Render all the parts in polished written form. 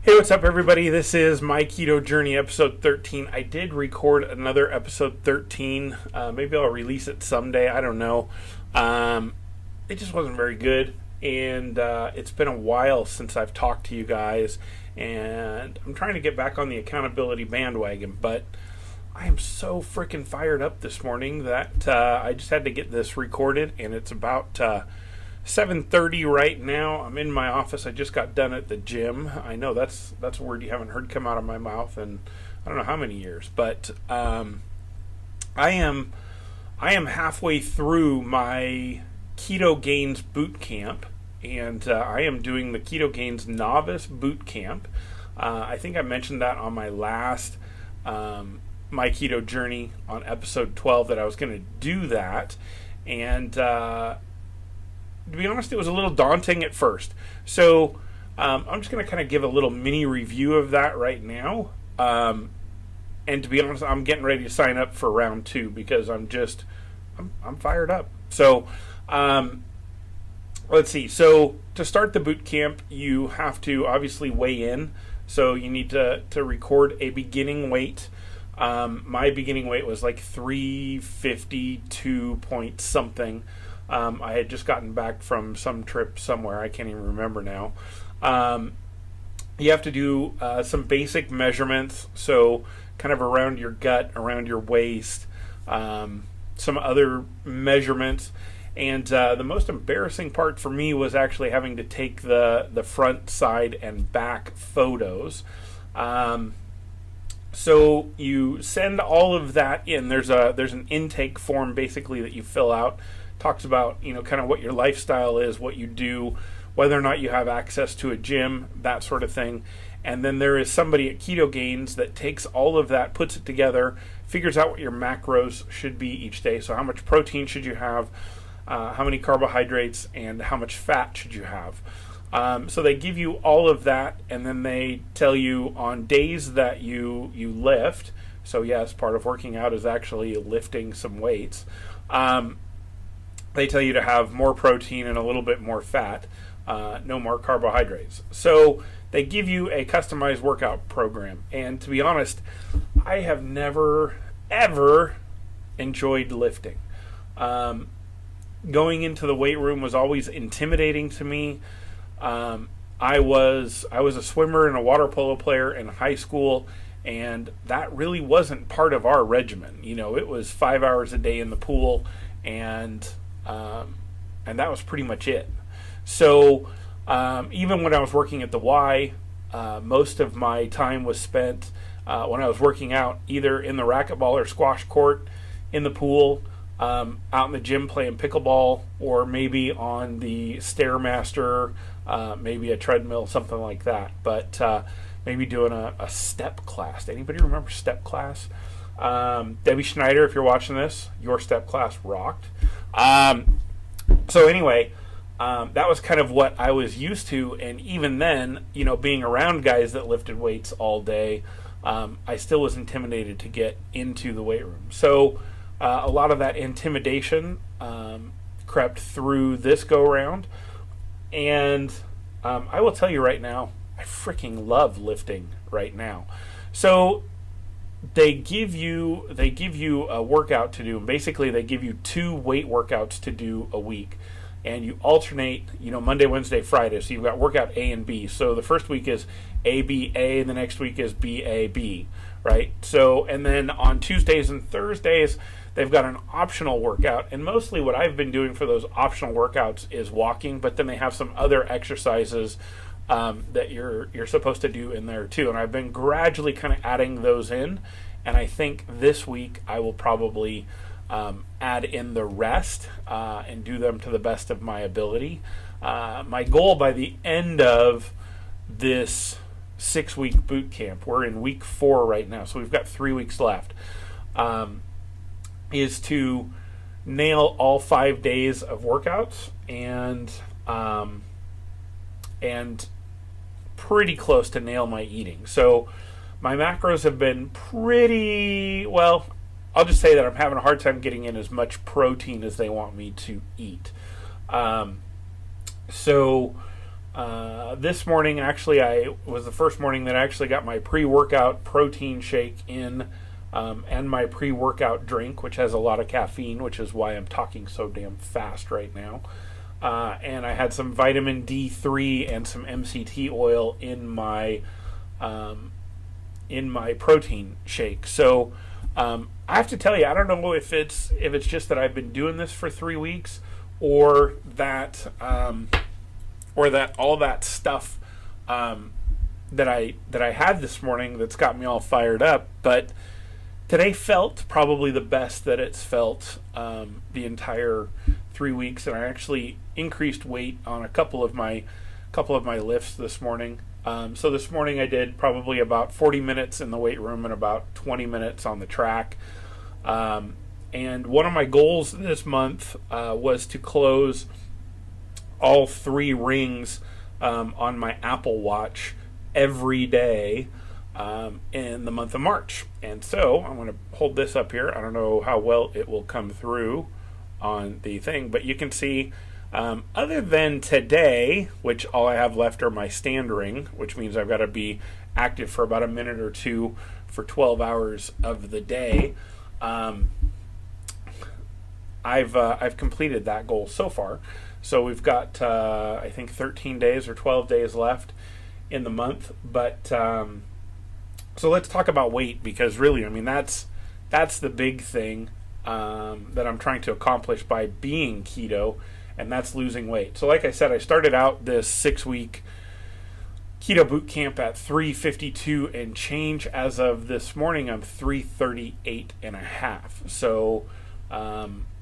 Hey, what's up, everybody? This is My Keto Journey, episode 13. I did record another episode 13. Maybe I'll release it someday. I don't know. It just wasn't very good, and it's been a while since I've talked to you guys, and I'm trying to get back on the accountability bandwagon, but I am so freaking fired up this morning that I just had to get this recorded, and it's about 7:30 right now. I'm in my office. I just got done at the gym. I know that's a word you haven't heard come out of my mouth in I don't know how many years, but I am halfway through my Ketogains Bootcamp, and I am doing the Ketogains Novice Bootcamp. I think I mentioned that on my last My Keto Journey on episode 12 that I was going to do that, and to be honest, it was a little daunting at first. So I'm just going to kind of give a little mini review of that right now. And to be honest, I'm getting ready to sign up for round 2 because I'm fired up. So let's see. So to start the boot camp, you have to obviously weigh in. So you need to record a beginning weight. My beginning weight was like 352 point something. I had just gotten back from some trip somewhere. I can't even remember now. You have to do some basic measurements, so kind of around your gut, around your waist, some other measurements. And the most embarrassing part for me was actually having to take the front, side, and back photos. So you send all of that in. There's an intake form basically that you fill out. Talks about, kind of what your lifestyle is, what you do, whether or not you have access to a gym, that sort of thing. And then there is somebody at Ketogains that takes all of that, puts it together, figures out what your macros should be each day. So how much protein should you have, how many carbohydrates, and how much fat should you have. So they give you all of that, and then they tell you on days that you lift. So yes, part of working out is actually lifting some weights. They tell you to have more protein and a little bit more fat, no more carbohydrates. So they give you a customized workout program. And to be honest, I have never, ever enjoyed lifting. Going into the weight room was always intimidating to me. I was a swimmer and a water polo player in high school, and that really wasn't part of our regimen. It was 5 hours a day in the pool, and that was pretty much it. So even when I was working at the Y, most of my time was spent when I was working out either in the racquetball or squash court, in the pool, out in the gym playing pickleball, or maybe on the Stairmaster, maybe a treadmill, something like that. But maybe doing a step class. Anybody remember step class? Debbie Schneider, if you're watching this, your step class rocked. So anyway, that was kind of what I was used to, and even then, being around guys that lifted weights all day, I still was intimidated to get into the weight room. So a lot of that intimidation crept through this go-round, and I will tell you right now, I freaking love lifting right now. So they give you a workout to do. Basically, they give you 2 weight workouts to do a week, and you alternate, Monday, Wednesday, Friday. So you've got workout A and B. So the first week is A, B, A, and the next week is B, A, B, right? So, and then on Tuesdays and Thursdays, they've got an optional workout, and mostly what I've been doing for those optional workouts is walking, but then they have some other exercises that you're supposed to do in there too, and I've been gradually kind of adding those in, and I think this week I will probably add in the rest and do them to the best of my ability. My goal by the end of this 6-week boot camp, we're in week 4 right now, so we've got 3 weeks left, is to nail all 5 days of workouts and pretty close to nail my eating. So my macros have been pretty, well, I'll just say that I'm having a hard time getting in as much protein as they want me to eat. So This morning, actually, I was the first morning that I actually got my pre-workout protein shake in, and my pre-workout drink, which has a lot of caffeine, which is why I'm talking so damn fast right now. And I had some vitamin D3 and some MCT oil in my protein shake. So I have to tell you, I don't know if it's just that I've been doing this for 3 weeks, or that all that stuff that I had this morning that's got me all fired up. But today felt probably the best that it's felt the entire 3 weeks, and I actually increased weight on a couple of my lifts this morning. So this morning I did probably about 40 minutes in the weight room and about 20 minutes on the track. And one of my goals this month was to close all 3 rings on my Apple Watch every day in the month of March. And so I'm going to hold this up here. I don't know how well it will come through on the thing, but you can see, other than today, which all I have left are my stand ring, which means I've got to be active for about a minute or two for 12 hours of the day. I've completed that goal so far. So we've got, I think, 13 days or 12 days left in the month. But so let's talk about weight, because really, I mean, that's the big thing that I'm trying to accomplish by being keto, and that's losing weight. So like I said, I started out this 6-week keto boot camp at 352 and change. As of this morning, I'm 338 and a half. So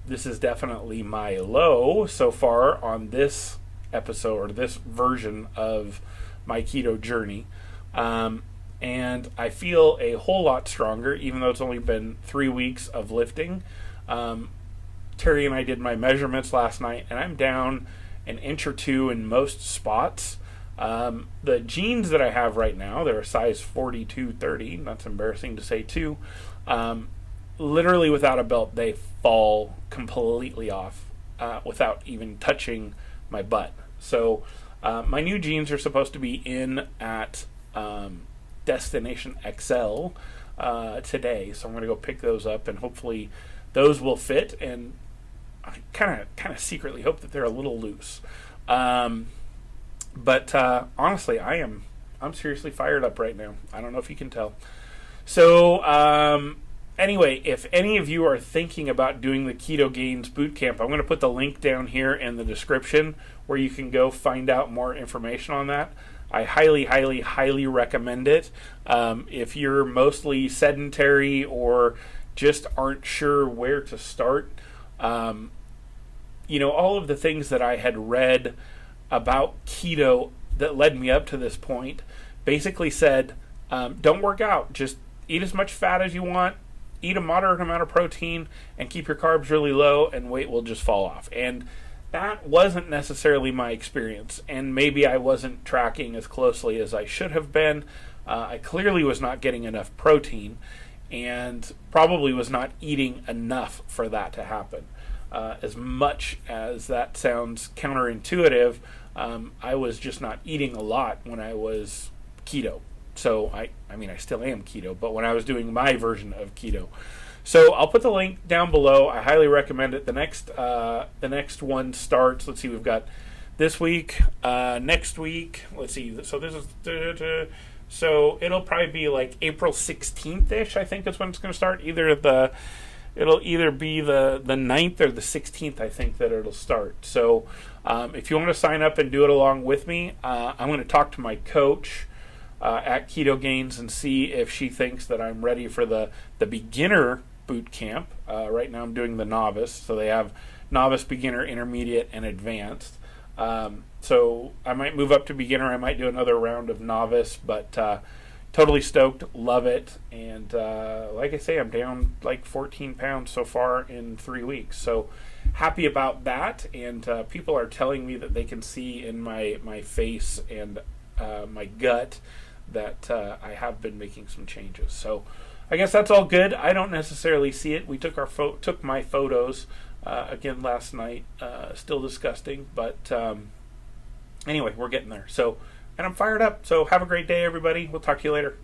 this is definitely my low so far on this episode, or this version of my keto journey. And I feel a whole lot stronger, even though it's only been 3 weeks of lifting. Terry and I did my measurements last night, and I'm down an inch or two in most spots. The jeans that I have right now, they're a size 42-30. That's embarrassing to say too. Literally without a belt, they fall completely off without even touching my butt. So my new jeans are supposed to be in at Destination XL today, so I'm going to go pick those up, and hopefully those will fit. And I kind of secretly hope that they're a little loose. But honestly, I'm seriously fired up right now. I don't know if you can tell. So anyway, if any of you are thinking about doing the Ketogains Bootcamp, I'm going to put the link down here in the description where you can go find out more information on that. I highly, highly, highly recommend it. If you're mostly sedentary or just aren't sure where to start, all of the things that I had read about keto that led me up to this point basically said, don't work out, just eat as much fat as you want, eat a moderate amount of protein, and keep your carbs really low, and weight will just fall off. And that wasn't necessarily my experience, and maybe I wasn't tracking as closely as I should have been. I clearly was not getting enough protein, and probably was not eating enough for that to happen. As much as that sounds counterintuitive, I was just not eating a lot when I was keto. So I still am keto, but when I was doing my version of keto. So I'll put the link down below. I highly recommend it. The next one starts. Let's see, we've got this week, next week. Let's see. So this is so it'll probably be like April 16th-ish. I think is when it's going to start. It'll either be the 9th or the 16th, I think, that it'll start. So if you want to sign up and do it along with me, I'm going to talk to my coach at Ketogains and see if she thinks that I'm ready for the beginner boot camp. Right now I'm doing the novice. So they have novice, beginner, intermediate, and advanced. So I might move up to beginner. I might do another round of novice, but totally stoked, love it, and like I say, I'm down like 14 pounds so far in 3 weeks, so happy about that. And people are telling me that they can see in my face and my gut that I have been making some changes. So I guess that's all good. I don't necessarily see it. We took my photos again last night. Still disgusting, but anyway, we're getting there. So, and I'm fired up. So have a great day, everybody. We'll talk to you later.